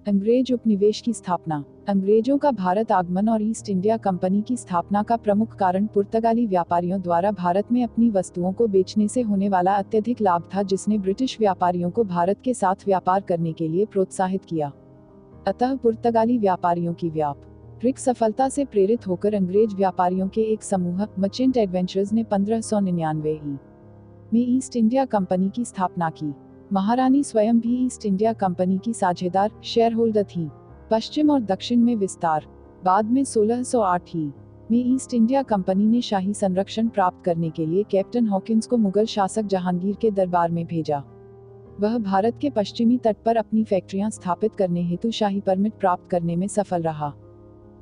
अंग्रेज उपनिवेश की स्थापना। अंग्रेजों का भारत आगमन और ईस्ट इंडिया कंपनी की स्थापना का प्रमुख कारण पुर्तगाली व्यापारियों द्वारा भारत में अपनी वस्तुओं को बेचने से होने वाला अत्यधिक लाभ था, जिसने ब्रिटिश व्यापारियों को भारत के साथ व्यापार करने के लिए प्रोत्साहित किया। अतः पुर्तगाली व्यापारियों की व्यापारिक सफलता से प्रेरित होकर अंग्रेज व्यापारियों के एक समूह मर्चेंट एडवेंचर्स ने 1599 में ईस्ट इंडिया कंपनी की स्थापना की। महारानी स्वयं भी ईस्ट इंडिया कंपनी की साझेदार शेयर होल्डर थी। पश्चिम और दक्षिण में विस्तार। बाद में 1608 में ईस्ट इंडिया कंपनी ने शाही संरक्षण प्राप्त करने के लिए कैप्टन हॉकिंस को मुगल शासक जहांगीर के दरबार में भेजा। वह भारत के पश्चिमी तट पर अपनी फैक्ट्रियां स्थापित करने हेतु शाही परमिट प्राप्त करने में सफल रहा।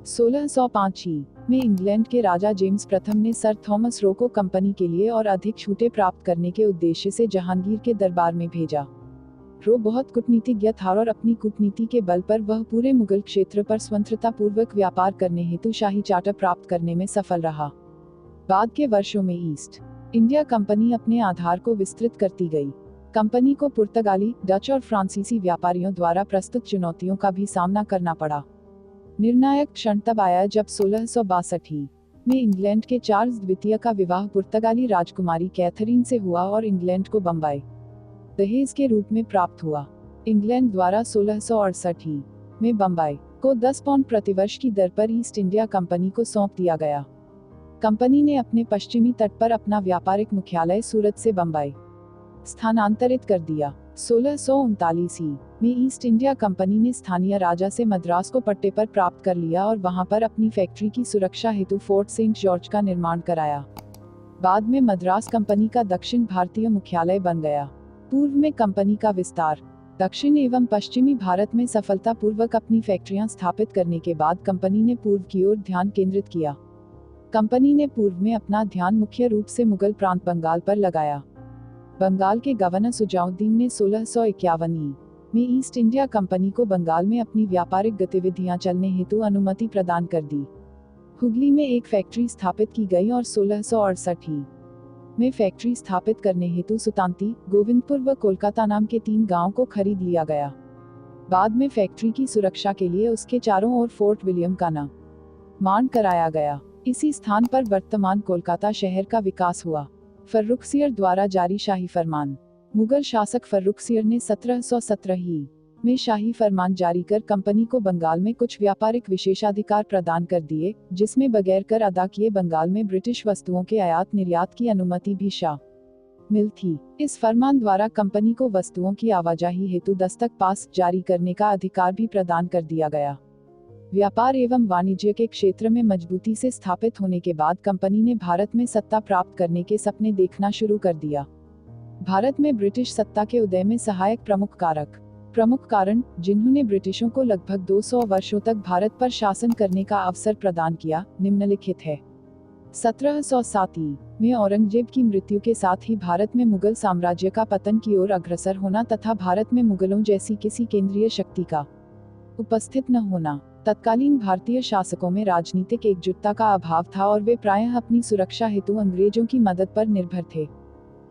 1605 में इंग्लैंड के राजा जेम्स प्रथम ने सर थॉमस रो को कंपनी के लिए और अधिक छूटें प्राप्त करने के उद्देश्य से जहांगीर के दरबार में भेजा। रो बहुत कूटनीतिज्ञ था और अपनी कूटनीति के बल पर वह पूरे मुगल क्षेत्र पर स्वतंत्रता पूर्वक व्यापार करने हेतु शाही चार्टर प्राप्त करने में सफल रहा। बाद के वर्षों में ईस्ट इंडिया कंपनी अपने आधार को विस्तृत करती गई। कंपनी को पुर्तगाली, डच और फ्रांसीसी व्यापारियों द्वारा प्रस्तुत चुनौतियों का भी सामना करना पड़ा। निर्णायक क्षण तब आया जब 1662 में इंग्लैंड के चार्ल्स द्वितीय का विवाह पुर्तगाली राजकुमारी कैथरीन से हुआ और इंग्लैंड को बम्बई दहेज के रूप में प्राप्त हुआ। इंग्लैंड द्वारा 1668 में बम्बई को 10 पाउंड प्रतिवर्ष की दर पर ईस्ट इंडिया कंपनी को सौंप दिया गया। कंपनी ने अपने पश्चिमी तट पर अपना व्यापारिक मुख्यालय सूरत से बम्बई स्थानांतरित कर दिया। 1639 में ईस्ट इंडिया कंपनी ने स्थानीय राजा से मद्रास को पट्टे पर प्राप्त कर लिया और वहां पर अपनी फैक्ट्री की सुरक्षा हेतु फोर्ट सेंट जॉर्ज का निर्माण कराया। बाद में मद्रास कंपनी का दक्षिण भारतीय मुख्यालय बन गया। पूर्व में कंपनी का विस्तार। दक्षिण एवं पश्चिमी भारत में सफलतापूर्वक अपनी फैक्ट्रियां स्थापित करने के बाद कंपनी ने पूर्व की ओर ध्यान केंद्रित किया। कंपनी ने पूर्व में अपना ध्यान मुख्य रूप से मुगल प्रांत बंगाल पर लगाया। बंगाल के गवर्नर सुजाउद्दीन ने 1651 में ईस्ट इंडिया कंपनी को बंगाल में अपनी व्यापारिक गतिविधियां चलने हेतु अनुमति प्रदान कर दी। हुगली में एक फैक्ट्री स्थापित की गई और 1668 में फैक्ट्री स्थापित करने हेतु सुतांती, गोविंदपुर व कोलकाता नाम के 3 गांवों को खरीद लिया गया। बाद में फैक्ट्री की सुरक्षा के लिए उसके चारों ओर फोर्ट विलियम का निर्माण कराया गया। इसी स्थान पर वर्तमान कोलकाता शहर का विकास हुआ। फर्रुखसियर द्वारा जारी शाही फरमान। मुगल शासक फर्रुखसियर ने 1717 में शाही फरमान जारी कर कंपनी को बंगाल में कुछ व्यापारिक विशेषाधिकार प्रदान कर दिए, जिसमें बगैर कर अदा किए बंगाल में ब्रिटिश वस्तुओं के आयात निर्यात की अनुमति भी शामिल थी। इस फरमान द्वारा कंपनी को वस्तुओं की आवाजाही हेतु दस्तक पास जारी करने का अधिकार भी प्रदान कर दिया गया। व्यापार एवं वाणिज्य के क्षेत्र में मजबूती से स्थापित होने के बाद कंपनी ने भारत में सत्ता प्राप्त करने के सपने देखना शुरू कर दिया। भारत में ब्रिटिश सत्ता के उदय में सहायक प्रमुख कारण जिन्होंने ब्रिटिशों को लगभग 200 वर्षों तक भारत पर शासन करने का अवसर प्रदान किया, निम्नलिखित है। 1707 में औरंगजेब की मृत्यु के साथ ही भारत में मुगल साम्राज्य का पतन की ओर अग्रसर होना तथा भारत में मुगलों जैसी किसी केंद्रीय शक्ति का उपस्थित न होना। तत्कालीन भारतीय शासकों में राजनीतिक एकजुटता का अभाव था और वे प्रायः अपनी सुरक्षा हेतु अंग्रेजों की मदद पर निर्भर थे।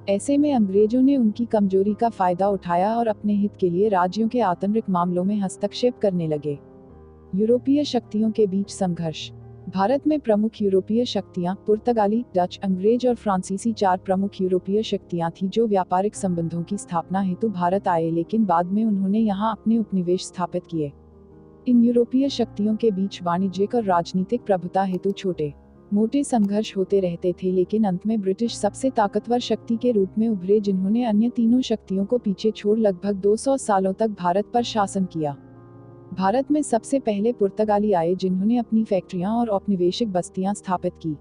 ऐसे में अंग्रेजों ने उनकी कमजोरी का फायदा उठाया और अपने हित के लिए राज्यों के आंतरिक मामलों में हस्तक्षेप करने लगे। यूरोपीय शक्तियों के बीच संघर्ष। भारत में प्रमुख यूरोपीय शक्तियां पुर्तगाली, डच, अंग्रेज और फ्रांसीसी 4 प्रमुख यूरोपीय शक्तियां थीं जो व्यापारिक संबंधों की स्थापना हेतु भारत आए, लेकिन बाद में उन्होंने यहां अपने उपनिवेश स्थापित किए। इन यूरोपीय शक्तियों के बीच वाणिज्यिक और राजनीतिक प्रभुता हेतु छोटे मोटे संघर्ष होते रहते थे, लेकिन अंत में ब्रिटिश सबसे ताकतवर शक्ति के रूप में उभरे, जिन्होंने अन्य तीनों शक्तियों को पीछे छोड़ लगभग 200 सालों तक भारत पर शासन किया। भारत में सबसे पहले पुर्तगाली आए, जिन्होंने अपनी फैक्ट्रियां और औपनिवेशिक बस्तियां स्थापित की।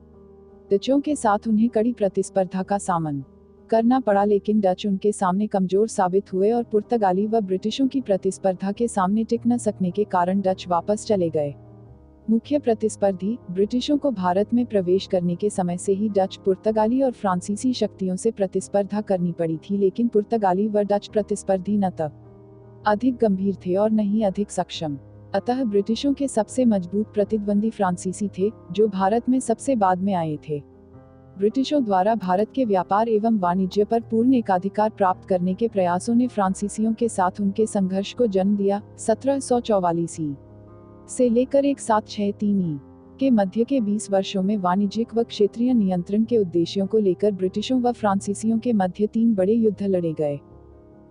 डचों के साथ उन्हें कड़ी प्रतिस्पर्धा का सामना करना पड़ा, लेकिन डच उनके सामने कमजोर साबित हुए और पुर्तगाली व ब्रिटिशों की प्रतिस्पर्धा के सामने टिक न सकने के कारण डच वापस चले गए। मुख्य प्रतिस्पर्धी ब्रिटिशों को भारत में प्रवेश करने के समय से ही डच, पुर्तगाली और फ्रांसीसी शक्तियों से प्रतिस्पर्धा करनी पड़ी थी, लेकिन पुर्तगाली व डच प्रतिस्पर्धी न तब अधिक गंभीर थे और न ही अधिक सक्षम। अतः ब्रिटिशों के सबसे मजबूत प्रतिद्वंदी फ्रांसीसी थे, जो भारत में सबसे बाद में आए थे। ब्रिटिशों द्वारा भारत के व्यापार एवं वाणिज्य पर पूर्ण एकाधिकार प्राप्त करने के प्रयासों ने फ्रांसीसियों के साथ उनके संघर्ष को जन्म दिया। 1744 से लेकर 1763 के मध्य के 20 वर्षों में वाणिज्यिक व क्षेत्रीय नियंत्रण के उद्देश्यों को लेकर ब्रिटिशों व फ्रांसीसियों के मध्य 3 बड़े युद्ध लड़े गए।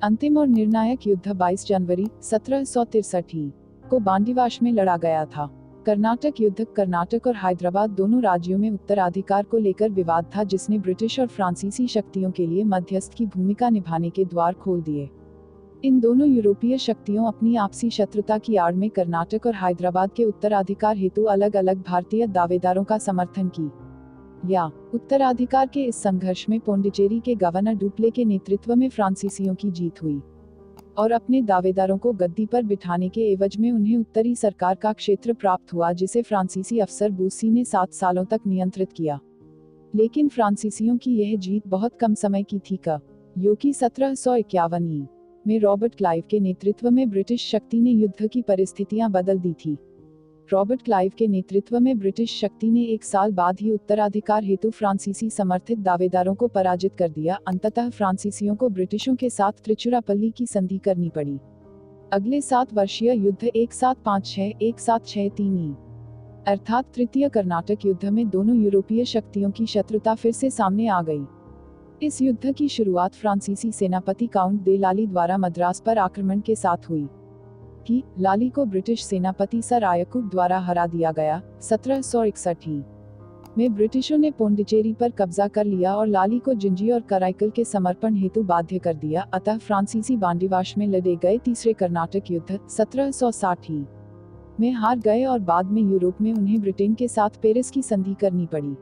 अंतिम और निर्णायक युद्ध 22 जनवरी 1763 को बांदीवाश में लड़ा गया था। कर्नाटक युद्ध कर्नाटक और हैदराबाद दोनों राज्यों में उत्तराधिकार को लेकर विवाद था, जिसने ब्रिटिश और फ्रांसीसी शक्तियों के लिए मध्यस्थ की भूमिका निभाने के द्वार खोल दिए। इन दोनों यूरोपीय शक्तियों अपनी आपसी शत्रुता की आड़ में कर्नाटक और हैदराबाद के उत्तराधिकार हेतु अलग अलग भारतीय दावेदारों का समर्थन की या उत्तराधिकार के इस संघर्ष में पोंडिचेरी के गवर्नर डुप्ले के नेतृत्व में फ्रांसीसियों की जीत हुई और अपने दावेदारों को गद्दी पर बिठाने के एवज में उन्हें उत्तरी सरकार का क्षेत्र प्राप्त हुआ, जिसे फ्रांसीसी अफसर बूसी ने 7 सालों तक नियंत्रित किया। लेकिन फ्रांसीसियों की यह जीत बहुत कम समय की थी, क्योंकि 1751 में रॉबर्ट क्लाइव के नेतृत्व में ब्रिटिश शक्ति ने युद्ध की परिस्थितियां बदल दी थी। रॉबर्ट क्लाइव के नेतृत्व में ब्रिटिश शक्ति ने 1 साल बाद ही उत्तराधिकार हेतु फ्रांसीसी समर्थित दावेदारों को पराजित कर दिया। अंततः फ्रांसीसियों को ब्रिटिशों के साथ त्रिचुरापल्ली की संधि करनी पड़ी। अगले 7 वर्षीय युद्ध 1756-1763 अर्थात तृतीय कर्नाटक युद्ध में दोनों यूरोपीय शक्तियों की शत्रुता फिर से सामने आ गई। इस युद्ध की शुरुआत फ्रांसीसी सेनापति काउंट दे लाली द्वारा मद्रास पर आक्रमण के साथ हुई। लाली को ब्रिटिश सेनापति सर आयाकुट द्वारा हरा दिया गया। 1761 में ब्रिटिशों ने पोंडिचेरी पर कब्जा कर लिया और लाली को जिंजी और कराईकल के समर्पण हेतु बाध्य कर दिया। अतः फ्रांसीसी बांदीवाश में लड़े गए तीसरे कर्नाटक युद्ध 1760 में हार गए और बाद में यूरोप में उन्हें ब्रिटेन के साथ पेरिस की संधि करनी पड़ी।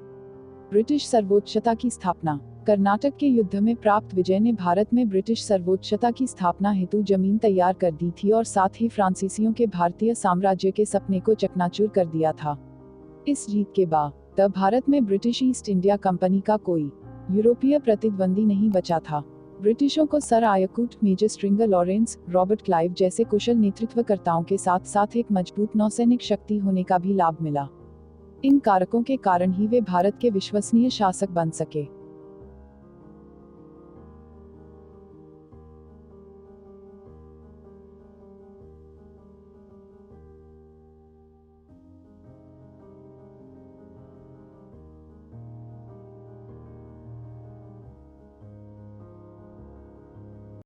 ब्रिटिश सर्वोच्चता की स्थापना कर्नाटक के युद्ध में प्राप्त विजय ने भारत में ब्रिटिश सर्वोच्चता की स्थापना हेतु जमीन तैयार कर दी थी और साथ ही फ्रांसीसियों के भारतीय साम्राज्य के सपने को चकनाचूर कर दिया था। इस जीत के बाद भारत में ब्रिटिश ईस्ट इंडिया कंपनी का कोई यूरोपीय प्रतिद्वंदी नहीं बचा था। ब्रिटिशों को sir Eyre Coote, Major Stringer Lawrence, Robert Clive जैसे कुशल नेतृत्वकर्ताओं के साथ साथ एक मजबूत नौसैनिक शक्ति होने का भी लाभ मिला। इन कारकों के कारण ही वे भारत के विश्वसनीय शासक बन सके।